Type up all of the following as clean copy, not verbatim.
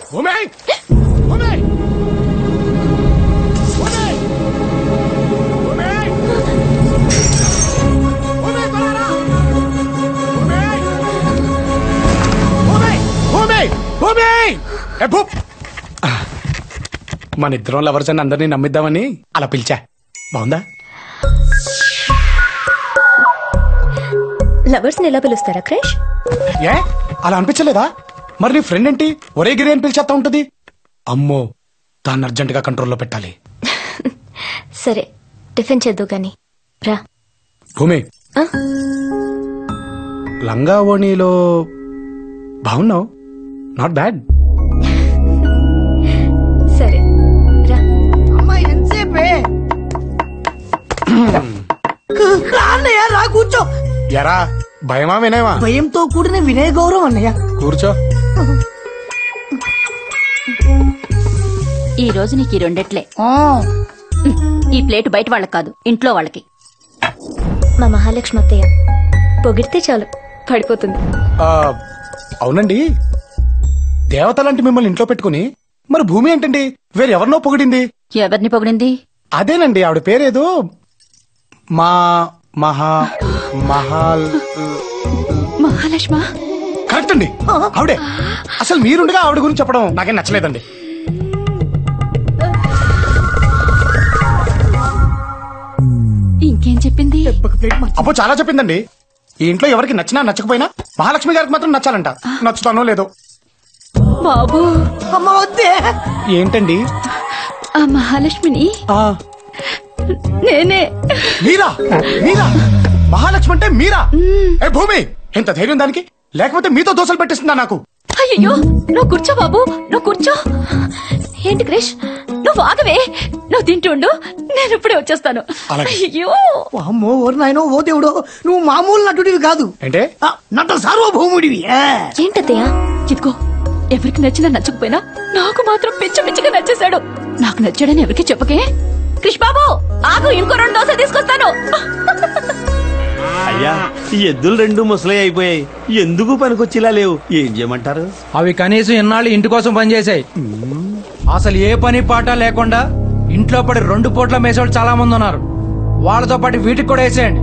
మన ఇద్దరం లవర్స్ అని అందరినీ నమ్మిద్దామని అలా పిలిచా. బాగుందా? లవర్స్ ని ఎలా పిలుస్తారా క్రిష్? ఏ అలా అనిపించలేదా? మరి నీ ఫ్రెండ్ ఏంటి ఒరే గిరి అని పిలిచేస్తా ఉంటది? అమ్మో, దాన్ని అర్జెంట్ గా కంట్రోల్లో పెట్టాలి. సరే టిఫిన్ చేద్దు గాని రా. భూమి, లంగా ఓణిలో బాగున్నావు, నాట్ బ్యాడ్. సరే రా. అమ్మాయి ఎంతసేపే రా కూర్చో. ఎరా భయమా వినయమా? భయంతో కూడిన వినయ గౌరవం అన్నయ్య. కూర్చో. ఈ రోజు నీకు ఈ రెండెట్లే. ఈ ప్లేట్ బయట వాళ్ళకి కాదు, ఇంట్లో వాళ్ళకి. మా మహాలక్ష్మి అత్తయ్య పొగిడితే చాలు పడిపోతుంది. అవునండి, దేవతలాంటి మిమ్మల్ని ఇంట్లో పెట్టుకుని మరి భూమి ఏంటండి వేరెవరినో పొగిడింది? ఎవరిని పొగిడింది? అదేనండి ఆవిడ పేరేదో మహాలక్ష్మ. కరెక్ట్ అండి, ఆవిడే. అసలు మీరుండగా ఆవిడ గురించి చెప్పడం నాకేం నచ్చలేదండి. ఇంకేం చెప్పింది? అబ్బో చాలా చెప్పిందండి. ఈ ఇంట్లో ఎవరికి నచ్చినా నచ్చకపోయినా మహాలక్ష్మి గారికి మాత్రం నచ్చాలంట. నచ్చుతానో లేదో. బాబు అమ్మ వద్దే. ఏంటండి? ఆ మహాలక్ష్మిని నేనే. మీరా? మీరా? మహాలక్ష్మి అంటే మీరా? ఏ భూమి, ఎంత ధైర్యం దానికి? లేకపోతే మీతో దోశలు పెట్టిస్తుందా నాకు? అయ్యో, నువ్వు కూర్చో బాబు, నువ్వు కూర్చో. ఏంటి క్రిష్, నువ్వు ఆగవే. నువ్వు తింటుండు, నేను ఇప్పుడే వచ్చేస్తాను. అయ్యో అమ్మో, ఓరి నాయనో, ఓ దేవుడో, నువ్వు మామూలు నటుడివి కాదు. అంటే నట సార్వభౌముడివి. ఏంటత్తయ్య? ఇదిగో, ఎవరికి నచ్చినా నచ్చకపోయినా నాకు మాత్రం పిచ్చ పిచ్చిగా నచ్చేశాడు. నాకు నచ్చాడని ఎవరికి చెప్పకే. క్రిష్ బాబు ఆగు, ఇంకో 2 దోశ తీసుకొస్తాను. అయ్యా, ఈ ఎద్దులు 2 ముసలై అయిపోయాయి. ఎందుకు పనికొచ్చిలా లేవు? ఏం చేయమంటారు? అవి కనీసం ఇన్నాళ్ళు ఇంటి కోసం పనిచేసాయి. అసలు ఏ పని పాట లేకుండా ఇంట్లో పడి 2 పూట్ల మేసేవాళ్ళు చాలా మంది ఉన్నారు. వాళ్ళతో పాటు వీటికి కూడా వేసేయండి.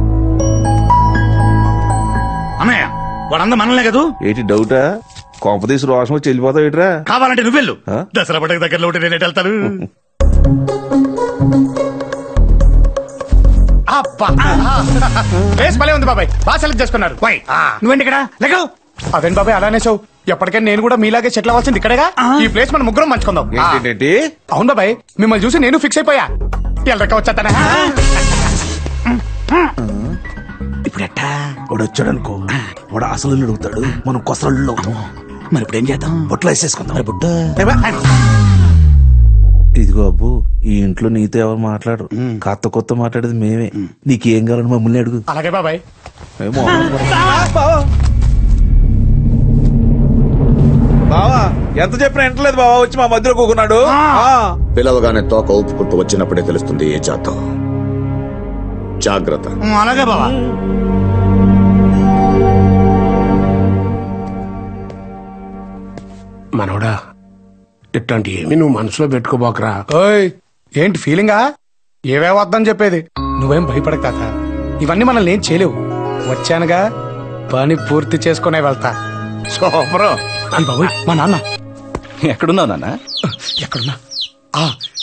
అన్నయ్య, వాడంతా మనలే కదా? ఏంటి డౌటా? కొంపదీసి రోషం వచ్చి వెళ్ళిపోతావు ఏట్రా? కావాలంటే నువ్వెళ్ళు. దసరా పండుగ దగ్గరలో ఉంటే నేను వెళ్తాను. భలే ఉంది బాబాయ్, బాగా సెలెక్ట్ చేసుకున్నారు. నువ్వేంటి ఇక్కడ లేక? అదేంటి బాబాయ్ అలానే సావు? ఎప్పటికైనా నేను కూడా మీలాగే సెటిల్ అవ్వాల్సింది ఇక్కడేగా. ఈ ప్లేస్ మనం ముగ్గురం పంచుకుందాం. ఏంటి? అవును బాబాయ్, మిమ్మల్ని చూసి నేను ఫిక్స్ అయిపోయా. ఎల్లరక వచ్చేస్తానే. ఇప్పుడు ఎట్టా? వాడు వచ్చాడనుకో, వాడు అసలు అడుగుతాడు, మనం కొసలు అవుతాం. మరి ఇప్పుడు ఏం చేద్దాం? బొట్లో వేసేసుకుందాం. మరి బుడ్డ ఇదిగో అబ్బు, ఈ ఇంట్లో నీతో ఎవరు మాట్లాడు. కొత్త మాట్లాడేది మేమే. నీకేం కావాలని మమ్మల్ని అడుగు. అలాగే బాబాయ్. బావా ఎంత చెప్పినా వింటలేదు బావా, వచ్చి మా మధ్యలో కూకున్నాడు. పిలవగానే తోక ఊపుకుంటూ వచ్చినప్పుడే తెలుస్తుంది ఏ జాతం. జాగ్రత్త. అలాగే బావా. మనోడా, ఇట్లాంటి ఏమి నువ్వు మనసులో పెట్టుకోబోకరా. ఓయ్, ఏంటి ఫీలింగా? ఏవే వద్దని చెప్పేది? నువ్వేం భయపడక తాత, ఇవన్నీ మనల్ని ఏం చేయలేవు. వచ్చానుగా, పని పూర్తి చేసుకునే వెళ్తా. సూపర్. బాబు, మా నాన్న. ఎక్కడున్నావు నాన్న? ఎక్కడున్నా?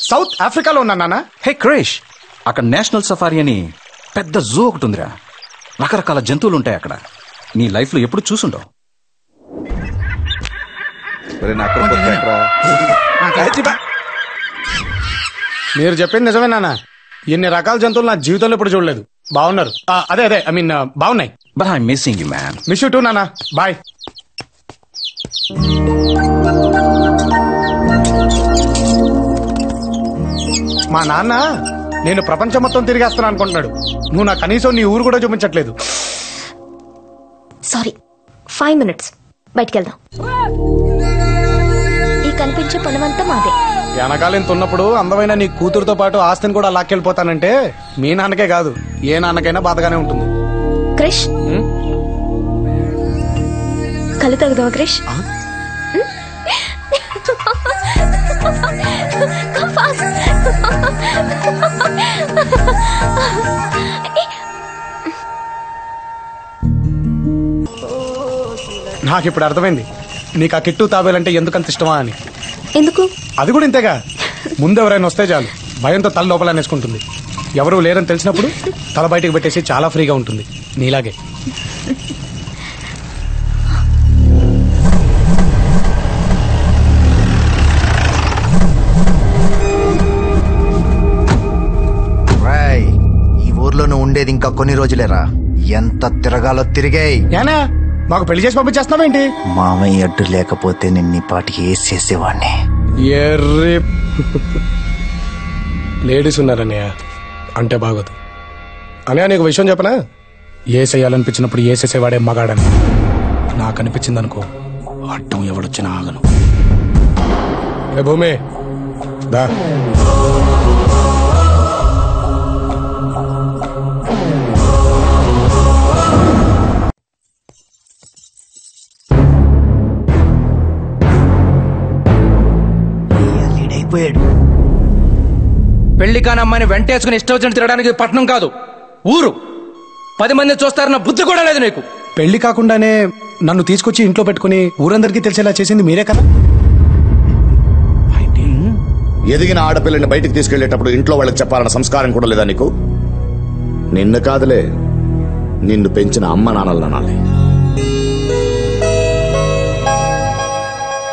సౌత్ ఆఫ్రికాలో ఉన్నా నాన్న. హే క్రిష్, అక్కడ నేషనల్ సఫారీ అని పెద్ద జూ ఒకటి ఉందిరా. రకరకాల జంతువులు ఉంటాయి అక్కడ. నీ లైఫ్ లో ఎప్పుడు చూసుండవు. మీరు చెప్పింది నిజమే నాన్న. ఎన్ని రకాల జంతువులు నా జీవితంలో ఇప్పుడు చూడలేదు. బాగున్నారు. అదే ఐ మీన్ బాగున్నాయి. But I missing you man. Miss you two నాన్న. బాయ్. మా నాన్న నేను ప్రపంచం మొత్తం తిరిగేస్తాను అనుకుంటున్నాడు. నువ్వు నా కనీసం నీ ఊరు కూడా చూపించట్లేదు. సారీ, 5 minutes బయటికి వెళ్దాం. ఈ కనిపించే పొలమంతా మాదే. వెనకాల ఇంత ఉన్నప్పుడు అందమైన నీ కూతురుతో పాటు ఆస్తిని కూడా లాక్కెళ్ళిపోతానంటే మీ నాన్నకే కాదు, ఏ నాన్నకైనా బాధగానే ఉంటుంది. క్రిష్, కళ్ళు తగ్గుదావా క్రిష్? నాకు ఇప్పుడు అర్థమైంది నీకు ఆ కిట్టు తాబేలంటే ఎందుకంత ఇష్టమా అని. ఎందుకు? అది కూడా ఇంతేగా, ముందు ఎవరైనా వస్తే చాలు భయంతో తల లోపల అనేసుకుంటుంది. ఎవరు లేరని తెలిసినప్పుడు తల బయటకు పెట్టేసి చాలా ఫ్రీగా ఉంటుంది, నీలాగే. ఈ ఊర్లో నువ్వు ఉండేది ఇంకా కొన్ని రోజులేరా, ఎంత తిరగాలో తిరిగాయి. ఏనా మాకు పెళ్లి చేసి పంపించేస్తున్నావేంటి? మామయ్య అడ్డు లేకపోతే నిన్ను ఈ పాటికి వేసేసేవాడిని. ఎర్రి లేడీస్ ఉన్నారన్నయ్య అంటే బాగోదు. అనే నీకు విషయం చెప్పనా, ఏసేయాలనిపించినప్పుడు ఏసేసేవాడే మగాడని. నాకు అనిపించింది అనుకో, అడ్డం ఎవడొచ్చినా ఆగను. ఏ భూమి దా. పెళ్లి కాని అమ్మాయిని వెంటేసుకుని ఇష్టం వచ్చిన తిరగడానికి పట్నం కాదు, ఊరు. 10 మంది చూస్తారన్న బుద్ధి కూడా లేదు నీకు. పెళ్లి కాకుండానే నన్ను తీసుకొచ్చి ఇంట్లో పెట్టుకుని ఊరందరికీ తెలిసేలా చేసింది మీరే కదా. ఎదిగిన ఆడపిల్లని బయటికి తీసుకెళ్లేటప్పుడు ఇంట్లో వాళ్ళకి చెప్పాలన్న సంస్కారం కూడా లేదా నీకు? నిన్ను కాదులే, నిన్ను పెంచిన అమ్మ నాన్నలు అనాలి.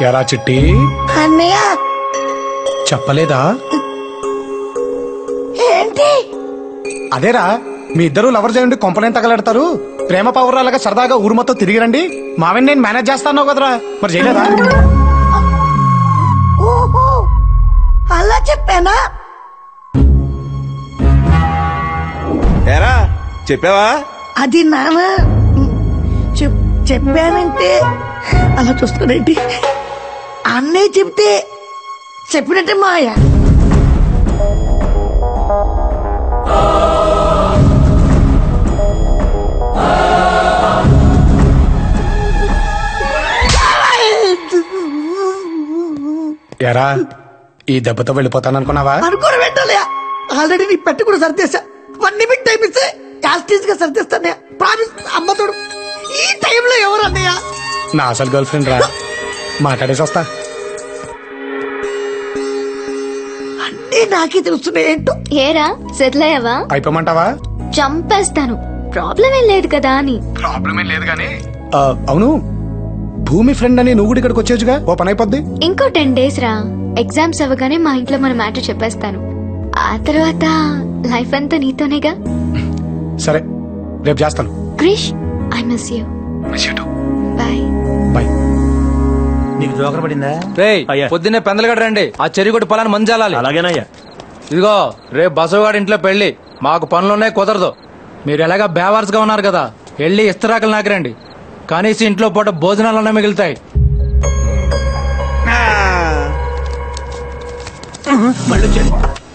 ఎరా చిట్టి, అన్నయ్య చెప్పలేదా? ఏంటి? అదేరా, మీ ఇద్దరు లవర్ చేయండి, కొంపలేం తగలెడతారు, ప్రేమ పౌరాలుగా సరదాగా ఊరు మొత్తం తిరిగి రండి, మావిని నేను మేనేజ్ చేస్తాను కదరా, మరి చేయలేదా? ఓహో అలా చెప్పానా? ఏరా చెప్పావా? అది నాన్న చెప్పానంటే అలా చూస్తున్నాడేంటి? అన్నయ్య చెప్తే చెప్పినట్టే మాయ. ఎరా, ఈ దెబ్బతో వెళ్ళిపోతాననుకున్నావా? అనుకోని పెట్టాలి. ఆల్రెడీ నీ పెట్టి కూడా సర్దేశా. 1 నిమిట్ టైం ఇస్తే యాస్టీజ్ గా సర్దేస్తానయ్య, ప్రామిస్. అమ్మతోడు ఈ టైంలో ఎవరు అన్నయ్య? నా అసలు గర్ల్ ఫ్రెండ్ రా, మాట్లాడేసి వస్తా. అంటే నాకే తెలుస్తున్నాయి ఏంటో. ఏరా సెటిల్ అయ్యావా? అయిపోమంటావా? చంపేస్తాను, ప్రాబ్లం ఏం లేదు కదా అని. ప్రాబ్లం ఏం లేదు కానీ అవును, భూమి ఫ్రెండ్ అని నువ్వు కూడా ఇక్కడికి వచ్చేచ్చుగా, ఓ పని అయిపోద్ది. ఇంకో 10 days రా, ఎగ్జామ్స్ అవ్వగానే మా ఇంట్లో మన మ్యాటర్ చెప్పేస్తాను. ఆ తర్వాత లైఫ్ అంతా నీతోనేగా. సరే, రేపు చేస్తాను. Krish, I miss you. Bye bye. నీకు జోకర పడిందా? రేయ్, పొద్దున్నే పెందలగడ రండి, ఆ చెరిగొడ్డు పొలాన్ని మంజాలాలి. అలాగేనయ్యా. ఇదిగో రేపు బసవగాడి ఇంట్లో పెళ్లి, మాకు పనులున్నాయి, కుదరదు. మీరు ఎలాగా బేవార్స్ గా ఉన్నారు కదా, వెళ్ళి ఇస్తరాకులు నాకిరండి, కనీసం ఇంట్లో పూట భోజనాలన్నా మిగులుతాయి.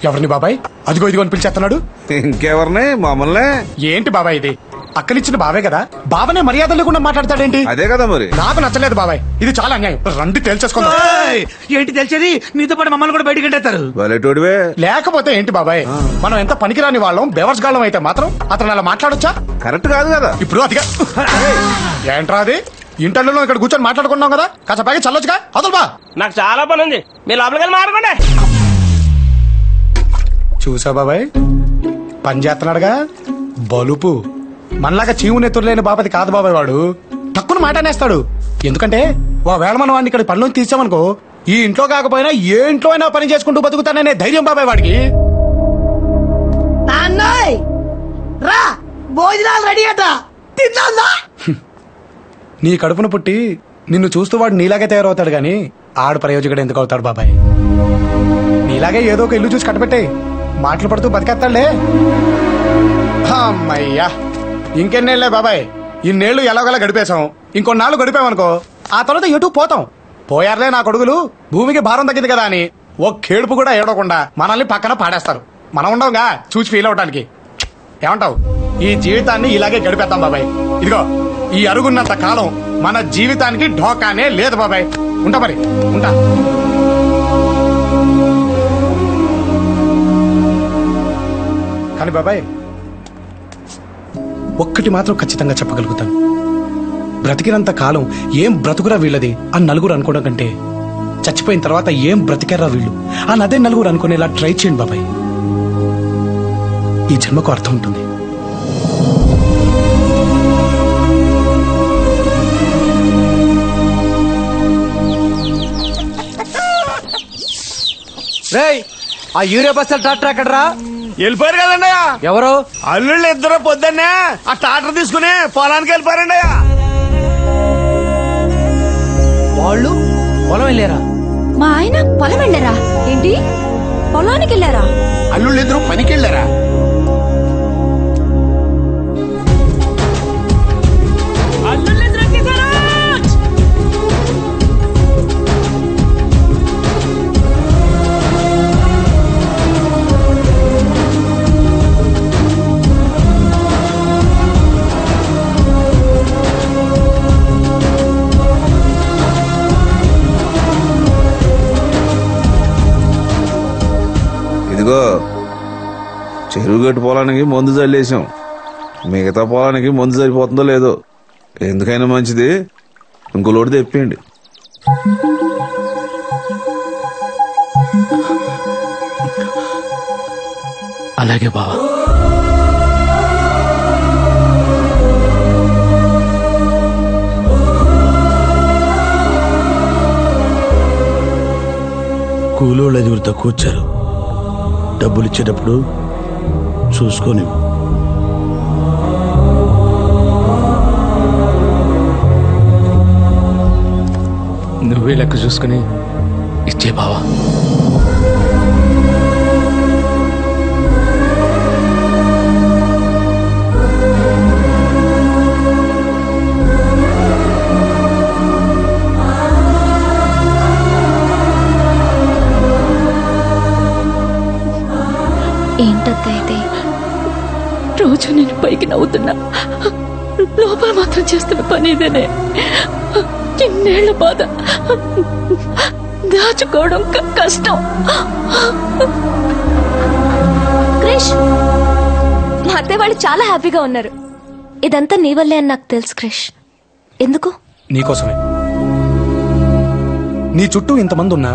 ఎవరిని బాబాయ్? అదిగో ఇదిగో అని పిలిచేస్తున్నాడు. ఇంకెవరిని? మమ్మల్ని. ఏంటి బాబాయ్ ఇది? అక్కనిచ్చిన బావే కదా, బావనే మర్యాద లేకుండా మాట్లాడతాడేంటి? అదే కదా మరి. నాకు నచ్చలేదు బాబాయ్, ఇది చాలా అన్యాయం. రండి తేల్చేసుకుందాం. ఏంటి తెలిసేది? నీతో పాటు మమ్మల్ని కూడా బయటికి వెళ్ళేస్తారు. వలేటోడివే. లేకపోతే ఏంటి బాబాయ్, మనం ఎంత పనికిరాని వాళ్ళం, బెవర్స్ గాళ్ళం అయితే మాత్రం అతను అలా మాట్లాడొచ్చా? కరెక్ట్ కాదు కదా. ఇప్పుడు అదిగా ఏంట్రా అది? ఇంటర్లో ఇక్కడ కూర్చొని మాట్లాడుకున్నాం కదా, కాస్త పైగా చల్లొచ్చుగా. అదలు బా, నాకు చాలా పని ఉంది, మీ లోపలికి మాట్లాడుకోండి. చూసా బాబాయ్, పని చేస్తున్నాడుగా బలుపు. మనలాగా చీవు నెత్తురులేని బాపతి కాదు బాబాయ్ వాడు, తక్కువ మాట అనేస్తాడు. ఎందుకంటే ఒకవేళ మనం వాడిని ఇక్కడ పనిలోకి తీసామనుకో, ఈ ఇంట్లో కాకపోయినా ఏ ఇంట్లో అయినా పని చేసుకుంటూ బతుకుతాననే ధైర్యం బాబాయ్ వాడికి. నాన్నయ్ రా, భోజనాలు రెడీ అట, తిన్నా. నీ కడుపున పుట్టి నిన్ను చూస్తూ వాడు నీలాగే తయారవుతాడు గాని ఆడు ప్రయోజకుడు ఎందుకు అవుతాడు బాబాయ్? నీలాగే ఏదో ఒక ఇల్లు చూసి కట్టబెట్టే మాటలు పడుతూ బతికేస్తాడులే. అమ్మయ్యా, ఇంకెన్నేళ్లే బాబాయ్, ఇన్నేళ్లు ఎలాగోలా గడిపేశాం, ఇంకొన్నాళ్ళు గడిపామనుకో ఆ తర్వాత ఎటు పోతాం. పోయారులే నా కొడుకులు, భూమికి భారం తగ్గింది కదా అని ఓ కేడుపు కూడా ఏడవకుండా మనల్ని పక్కన పాడేస్తారు. మనం ఉండవుగా చూసి ఫీల్ అవటానికి. ఏమంటావు? ఈ జీవితాన్ని ఇలాగే గడిపేద్దాం బాబాయ్. ఇదిగో ఈ అరుగున్నంత కాలం మన జీవితానికి ఢోకానే లేదు బాబాయ్. ఉంటా మరి, ఉంటా. కానీ బాబాయ్, ఒక్కటి మాత్రం ఖచ్చితంగా చెప్పగలుగుతాను. బ్రతికినంత కాలం ఏం బ్రతుకురా వీళ్ళది అని నలుగురు అనుకోవడం కంటే చచ్చిపోయిన తర్వాత ఏం బ్రతికారా వీళ్ళు అని అదే నలుగురు అనుకునేలా ట్రై చేయండి బాబాయ్. ఈ జన్మకు అర్థం ఉంటుంది. రేయ్, ఆ యూరియా బస్తాల ట్రాక్టర్ ఎక్కడరా? వెళ్ళిపోయారు కదండి. ఎవరు? అల్లుళ్ళు ఇద్దరు పొద్దున్నే ఆ ట్రాక్టర్ తీసుకుని పొలానికి వెళ్ళిపోయారండి. వాళ్ళు పొలం వెళ్ళారా? మా ఆయన పొలం వెళ్ళారా? ఏంటి పొలానికి వెళ్ళారా? అల్లుళ్ళు ఇద్దరు పనికి వెళ్ళారా? ఇదిగో చెరువు గట్టు పొలానికి మందు చల్లేసాం. మిగతా పొలానికి మందు సరిపోతుందో లేదో. ఎందుకైనా మంచిది ఇంకో లోటు తెప్పియండి. అలాగే బావా. కూలోళ్ళు ఐదుగురు తక్కువ వచ్చారు. డబ్బులు ఇచ్చేటప్పుడు చూసుకొని నువ్వే లెక్క చూసుకుని ఇచ్చే బావా. ఏంటత్తయితే రోజు నేను పైకి నవ్వుతున్నా, లోపల మాత్రం చేస్తున్న పని ఇదేనే. ఇన్నేళ్ల బాధ దాచుకోవడం కష్టం. క్రిష్, మా అత్తయ్య వాళ్ళు చాలా హ్యాపీగా ఉన్నారు. ఇదంతా నీ వల్లే అని నాకు తెలుసు క్రిష్. ఎందుకు? నీకోసమే. నీ చుట్టూ ఇంతమంది ఉన్నా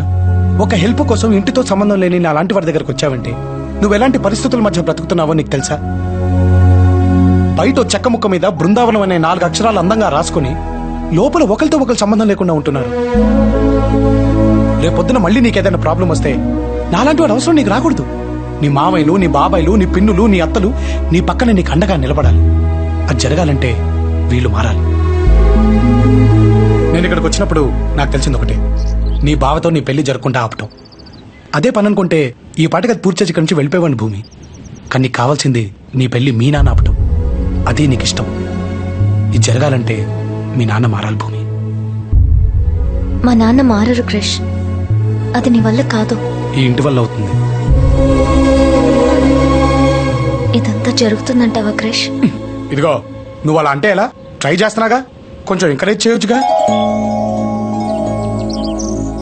ఒక హెల్ప్ కోసం ఇంటితో సంబంధం లేని నా అలాంటి వారి దగ్గరకు వచ్చావంటే నువ్వు ఎలాంటి పరిస్థితుల మధ్య బ్రతుకుతున్నావో నీకు తెలుసా? బయట చెక్క ముక్క మీద బృందావనం అనే 4 అక్షరాలు అందంగా రాసుకుని లోపల ఒకరితో ఒకరు సంబంధం లేకుండా ఉంటున్నారు. రేపొద్దున మళ్ళీ నీకేదైనా ప్రాబ్లం వస్తే నాలాంటి వాడు అవసరం నీకు రాకూడదు. నీ మామయ్యలు, నీ బాబాయిలు, నీ పిన్నులు, నీ అత్తలు నీ పక్కన నీకు అండగా నిలబడాలి. అది జరగాలంటే వీళ్ళు మారాలి. నేను ఇక్కడికి వచ్చినప్పుడు నాకు తెలిసింది ఒకటే, నీ బావతో నీ పెళ్లి జరుపుకుంటా ఆపటం. అదే పని అనుకుంటే ఈ పాటికి అది పూర్తి చేసి ఇక్కడి నుంచి వెళ్ళిపోయేవాడిని భూమి. కానీ నీకు కావాల్సింది నీ పెళ్లి మీ నాన్న ఆపటం. అదే నీకు ఇష్టం. ఇది జరగాలంటే మీ నాన్న మారాలి భూమి. మా నాన్న మారరు క్రిష్. అది నీ వల్ల కాదు, ఈ ఇంటి వల్ల అవుతుంది. ఇదంతా జరుగుతుందంటావా క్రిష్? ఇదిగో నువ్వు అలా అంటే ఎలా? ట్రై చేస్తున్నాగా, కొంచెం ఎంకరేజ్ చేయొచ్చుగా.